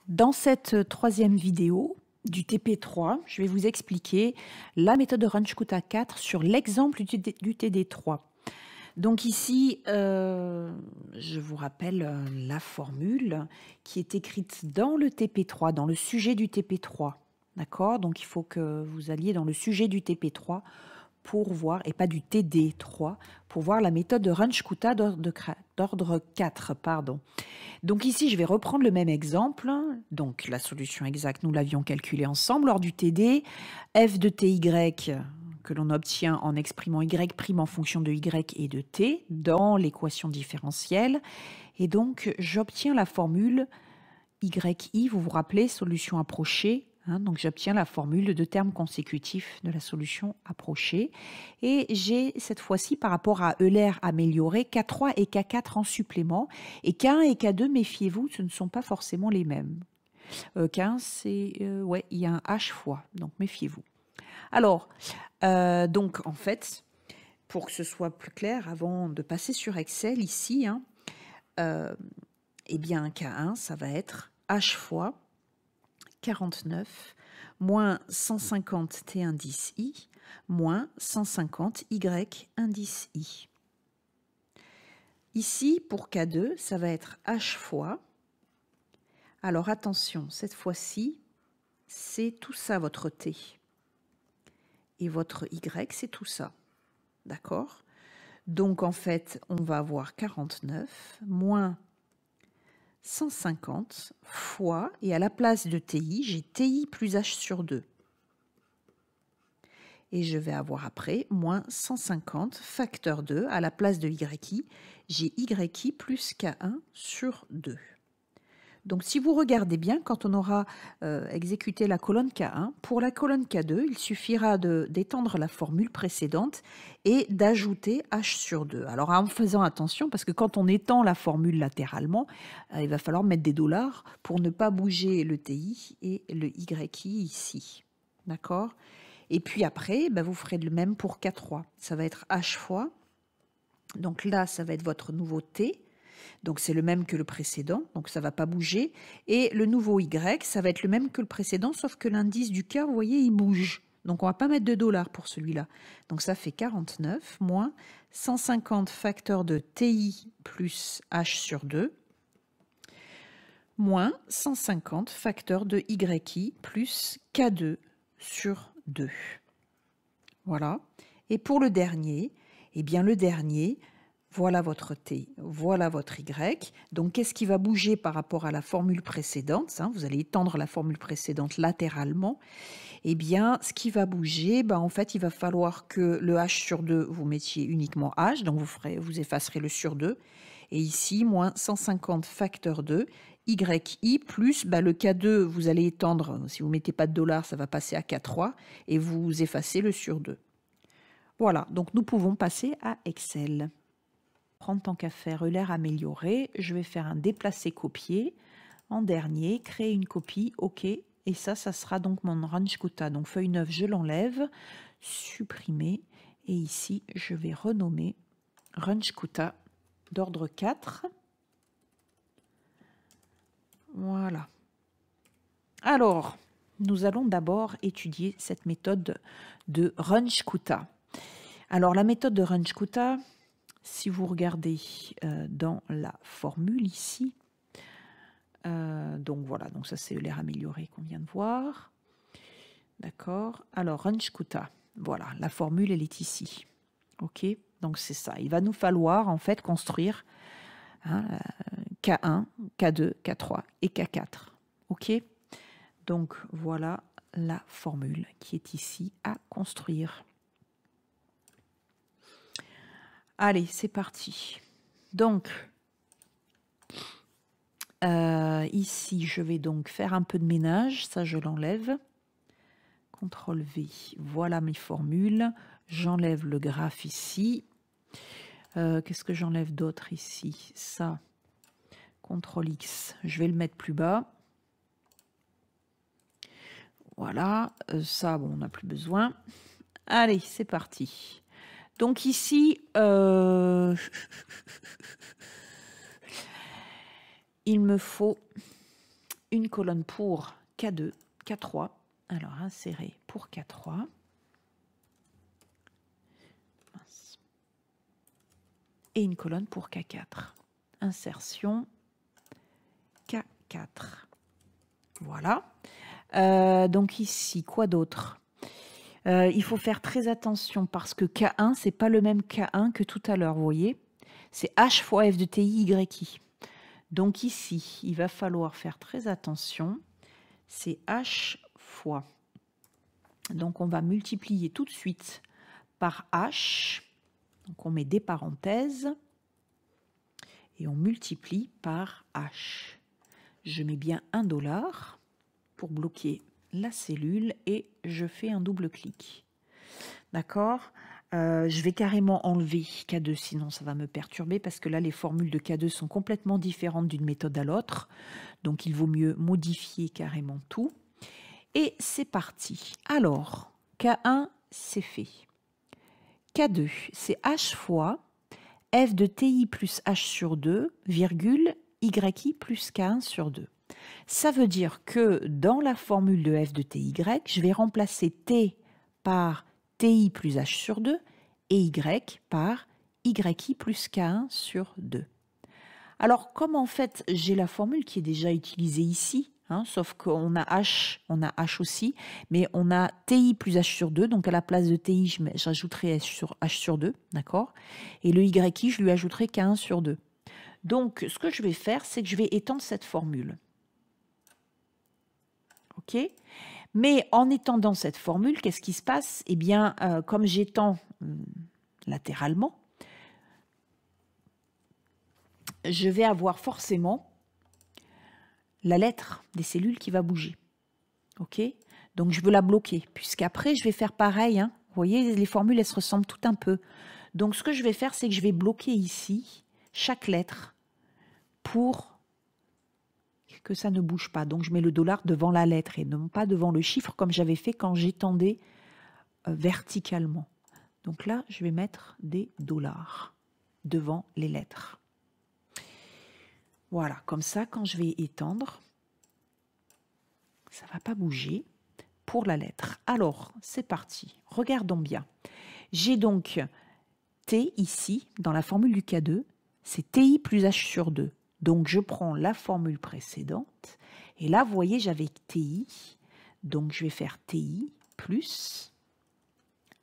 Dans cette troisième vidéo du TP3, je vais vous expliquer la méthode de Runge-Kutta 4 sur l'exemple du TD3. Donc ici, je vous rappelle la formule qui est écrite dans le TP3, dans le sujet du TP3. D'accord? Donc il faut que vous alliez dans le sujet du TP3 pour voir, et pas du TD3, pour voir la méthode de Runge-Kutta d'ordre 4. Pardon. Donc ici, je vais reprendre le même exemple. Donc la solution exacte, nous l'avions calculée ensemble lors du TD. F de ty que l'on obtient en exprimant y' en fonction de y et de t dans l'équation différentielle. Et donc, j'obtiens la formule yi, vous vous rappelez, solution approchée. Donc, j'obtiens la formule de deux termes consécutifs de la solution approchée. Et j'ai cette fois-ci, par rapport à Euler amélioré, K3 et K4 en supplément. Et K1 et K2, méfiez-vous, ce ne sont pas forcément les mêmes. K1, c'est... ouais, il y a un H fois, donc méfiez-vous. Alors, donc, en fait, pour que ce soit plus clair, avant de passer sur Excel, ici, eh bien, K1, ça va être H fois 49 moins 150 T indice I moins 150 Y indice I. Ici, pour K2, ça va être H fois. Alors attention, cette fois-ci, c'est tout ça votre T. Et votre Y, c'est tout ça. D'accord? Donc en fait, on va avoir 49 moins 150 fois, et à la place de TI, j'ai TI plus H sur 2. Et je vais avoir après moins 150 facteur 2, à la place de YI, j'ai YI plus K1 sur 2. Donc si vous regardez bien, quand on aura exécuté la colonne K1, pour la colonne K2, il suffira d'étendre la formule précédente et d'ajouter H sur 2. Alors en faisant attention, parce que quand on étend la formule latéralement, il va falloir mettre des dollars pour ne pas bouger le TI et le YI ici. D'accord? Et puis après, vous ferez le même pour K3. Ça va être H fois. Donc là, ça va être votre nouveau T. Donc c'est le même que le précédent, donc ça ne va pas bouger. Et le nouveau Y, ça va être le même que le précédent, sauf que l'indice du K, vous voyez, il bouge. Donc on ne va pas mettre de dollars pour celui-là. Donc ça fait 49 moins 150 facteur de TI plus H sur 2 moins 150 facteur de YI plus K2 sur 2. Voilà. Et pour le dernier, eh bien le dernier, voilà votre T, voilà votre Y. Donc, qu'est-ce qui va bouger par rapport à la formule précédente? Vous allez étendre la formule précédente latéralement. Eh bien, ce qui va bouger, en fait, il va falloir que le H sur 2, vous mettiez uniquement H. Donc, vous effacerez le sur 2. Et ici, moins 150 facteur 2, YI plus le K2, vous allez étendre. Si vous ne mettez pas de dollars, ça va passer à K3. Et vous effacez le sur 2. Voilà, donc nous pouvons passer à Excel. Prendre tant qu'à faire Euler amélioré, je vais faire un déplacer-copier. En dernier, créer une copie, OK. Et ça sera donc mon Runge-Kutta. Donc feuille 9, je l'enlève, supprimer. Et ici, je vais renommer Runge-Kutta d'ordre 4. Voilà. Alors, nous allons d'abord étudier cette méthode de Runge-Kutta. Alors, la méthode de Runge-Kutta, si vous regardez dans la formule ici, donc voilà, donc ça c'est Euler amélioré qu'on vient de voir. D'accord. Alors, Runge-Kutta, voilà, la formule elle est ici. OK, donc c'est ça. Il va nous falloir en fait construire K1, K2, K3 et K4. OK, donc voilà la formule qui est ici à construire. Allez, c'est parti. Donc, ici, je vais donc faire un peu de ménage. Ça, je l'enlève. CTRL V. Voilà mes formules. J'enlève le graphe ici. Qu'est-ce que j'enlève d'autre ici? Ça. CTRL X. Je vais le mettre plus bas. Voilà. Ça, bon, on n'a plus besoin. Allez, c'est parti. Donc ici, il me faut une colonne pour K2, K3. Alors, insérer pour K3. Et une colonne pour K4. Insertion K4. Voilà. Donc ici, quoi d'autre? Il faut faire très attention parce que K1, c'est pas le même K1 que tout à l'heure, vous voyez? C'est H fois F de TI, YI. Donc ici, il va falloir faire très attention. C'est H fois. Donc on va multiplier tout de suite par H. Donc on met des parenthèses. Et on multiplie par H. Je mets bien $. Pour bloquer la cellule et je fais un double clic. D'accord? Je vais carrément enlever K2, sinon ça va me perturber parce que là, les formules de K2 sont complètement différentes d'une méthode à l'autre. Donc, il vaut mieux modifier carrément tout. Et c'est parti. Alors, K1, c'est fait. K2, c'est H fois F de TI plus H sur 2, virgule, YI plus K1 sur 2. Ça veut dire que dans la formule de F de TY, je vais remplacer T par TI plus H sur 2 et Y par YI plus K1 sur 2. Alors, comme en fait, j'ai la formule qui est déjà utilisée ici, sauf qu'on a H aussi, mais on a TI plus H sur 2, donc à la place de TI, j'ajouterai H sur 2, d'accord? Et le YI, je lui ajouterai K1 sur 2. Donc, ce que je vais faire, c'est que je vais étendre cette formule. OK? Mais en étendant cette formule, qu'est-ce qui se passe? Eh bien, comme j'étends latéralement, je vais avoir forcément la lettre des cellules qui va bouger. OK? Donc, je veux la bloquer, puisqu'après, je vais faire pareil. Vous voyez, les formules, elles se ressemblent tout un peu. Donc, ce que je vais faire, c'est que je vais bloquer ici chaque lettre pour que ça ne bouge pas. Donc, je mets le $ devant la lettre et non pas devant le chiffre comme j'avais fait quand j'étendais verticalement. Donc là, je vais mettre des $ devant les lettres. Voilà, comme ça, quand je vais étendre, ça ne va pas bouger pour la lettre. Alors, c'est parti. Regardons bien. J'ai donc T ici, dans la formule du K2, c'est TI plus H sur 2. Donc, je prends la formule précédente. Et là, vous voyez, j'avais TI. Donc, je vais faire TI plus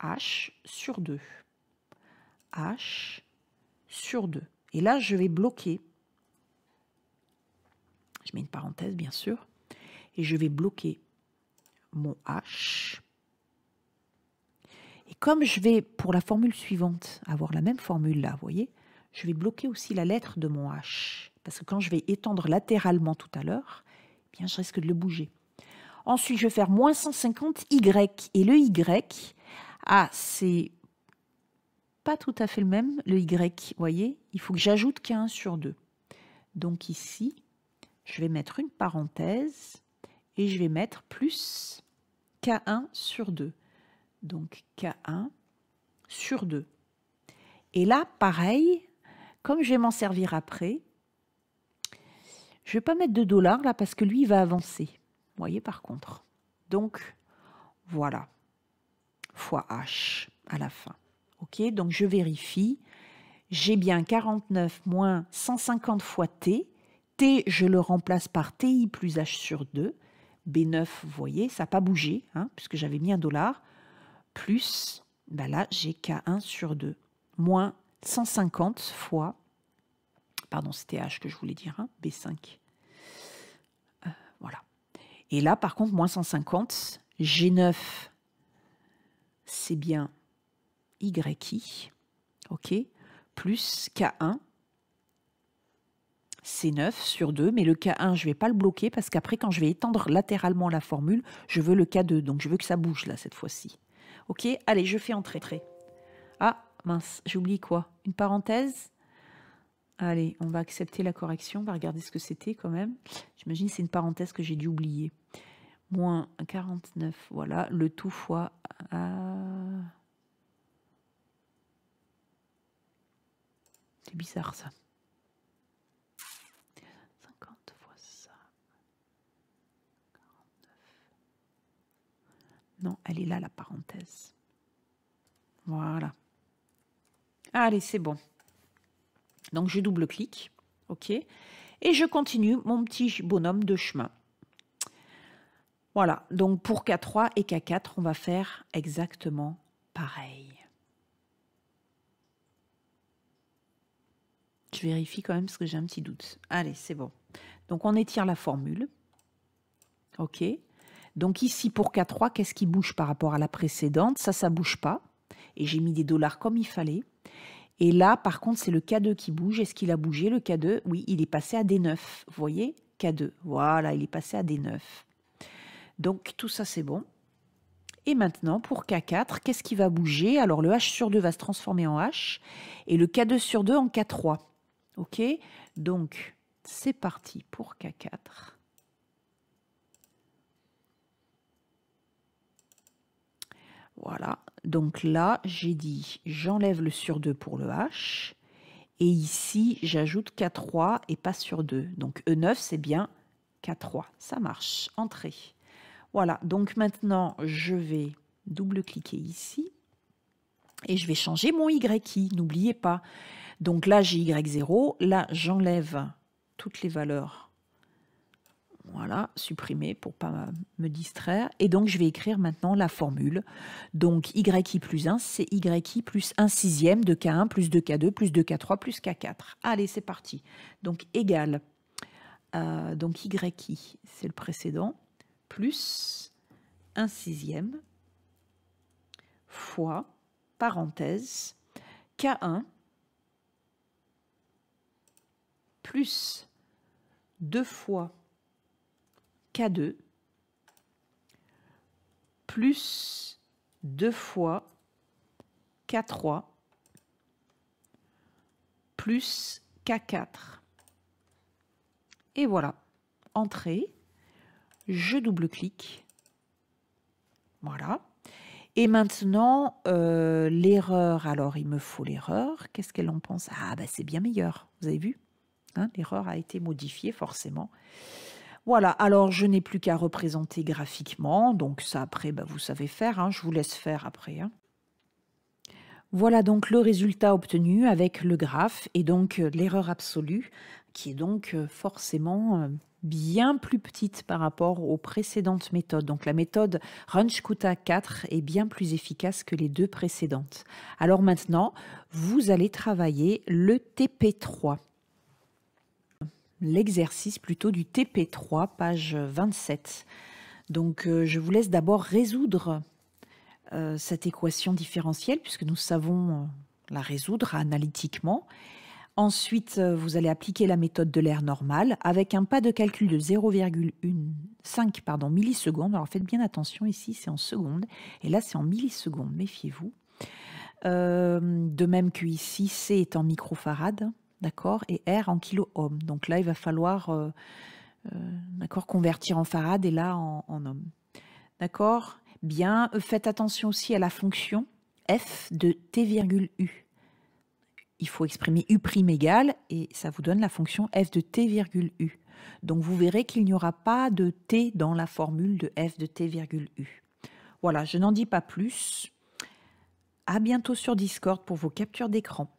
H sur 2. H sur 2. Et là, je vais bloquer. Je mets une parenthèse, bien sûr. Et je vais bloquer mon H. Et comme je vais, pour la formule suivante, avoir la même formule là, vous voyez, je vais bloquer aussi la lettre de mon H. Parce que quand je vais étendre latéralement tout à l'heure, eh bien, je risque de le bouger. Ensuite, je vais faire moins 150 Y. Et le Y, c'est pas tout à fait le même, le Y. Vous voyez, il faut que j'ajoute K1 sur 2. Donc ici, je vais mettre une parenthèse et je vais mettre plus K1 sur 2. Donc K1 sur 2. Et là, pareil, comme je vais m'en servir après, je ne vais pas mettre de $ là parce que lui, il va avancer. Vous voyez par contre. Donc, voilà. Fois H à la fin. OK, donc je vérifie. J'ai bien 49 moins 150 fois T. T, je le remplace par TI plus H sur 2. B9, vous voyez, ça n'a pas bougé, puisque j'avais mis un $. Plus, là, j'ai K1 sur 2. Moins 150 fois, pardon, c'était H que je voulais dire, B5. Voilà. Et là, par contre, moins 150, G9, c'est bien YI, OK, plus K1, C9 sur 2, mais le K1, je ne vais pas le bloquer parce qu'après, quand je vais étendre latéralement la formule, je veux le K2, donc je veux que ça bouge là, cette fois-ci. OK, allez, je fais entrer. Ah, mince, j'ai oublié quoi? Une parenthèse? Allez, on va accepter la correction, on va regarder ce que c'était quand même. J'imagine que c'est une parenthèse que j'ai dû oublier. Moins 49, voilà, le tout fois... C'est bizarre ça. 50 fois ça. Non, elle est là, la parenthèse. Voilà. Allez, c'est bon. Donc, je double-clique. OK. Et je continue mon petit bonhomme de chemin. Voilà. Donc, pour K3 et K4, on va faire exactement pareil. Je vérifie quand même parce que j'ai un petit doute. Allez, c'est bon. Donc, on étire la formule. OK. Donc, ici, pour K3, qu'est-ce qui bouge par rapport à la précédente? Ça ne bouge pas. Et j'ai mis des dollars comme il fallait. Et là, par contre, c'est le K2 qui bouge. Est-ce qu'il a bougé, le K2? Oui, il est passé à D9. Vous voyez? K2. Voilà, il est passé à D9. Donc, tout ça, c'est bon. Et maintenant, pour K4, qu'est-ce qui va bouger? Alors, le H sur 2 va se transformer en H. Et le K2 sur 2 en K3. OK? Donc, c'est parti pour K4. Voilà. Donc là, j'ai dit, j'enlève le sur 2 pour le H. Et ici, j'ajoute K3 et pas sur 2. Donc E9, c'est bien K3. Ça marche. Entrée. Voilà. Donc maintenant, je vais double-cliquer ici. Et je vais changer mon YI. N'oubliez pas. Donc là, j'ai Y0. Là, j'enlève toutes les valeurs. Voilà, supprimer pour ne pas me distraire. Et donc, je vais écrire maintenant la formule. Donc, YI plus 1, c'est YI plus 1 sixième de K1 plus 2K2 plus 2K3 plus K4. Allez, c'est parti. Donc, égal. Donc, YI, c'est le précédent, plus 1 sixième fois, parenthèse, K1 plus 2 fois K2 plus 2 fois K3 plus K4. Et voilà, entrée, je double-clique. Voilà. Et maintenant, l'erreur, alors il me faut l'erreur. Qu'est-ce qu'elle en pense? Ah, ben c'est bien meilleur, vous avez vu, hein, l'erreur a été modifiée forcément. Voilà, alors je n'ai plus qu'à représenter graphiquement, donc ça après, bah, vous savez faire, hein, je vous laisse faire après. Hein. Voilà donc le résultat obtenu avec le graphe et donc l'erreur absolue qui est donc forcément bien plus petite par rapport aux précédentes méthodes. Donc la méthode Runge-Kutta 4 est bien plus efficace que les deux précédentes. Alors maintenant, vous allez travailler le TP3. L'exercice plutôt du TP3, page 27. Donc, je vous laisse d'abord résoudre cette équation différentielle, puisque nous savons la résoudre analytiquement. Ensuite, vous allez appliquer la méthode de l'aire normale avec un pas de calcul de 0,5 millisecondes. Alors, faites bien attention, ici, c'est en secondes, et là, c'est en millisecondes, méfiez-vous. De même que ici, C est en microfarad. D'accord, et R en kilo-ohm. Donc là, il va falloir convertir en farad et là en ohm. D'accord. Bien, faites attention aussi à la fonction f de t virgule u. Il faut exprimer u' égale et ça vous donne la fonction f de t virgule u. Donc vous verrez qu'il n'y aura pas de t dans la formule de f de t virgule u. Voilà, je n'en dis pas plus. À bientôt sur Discord pour vos captures d'écran.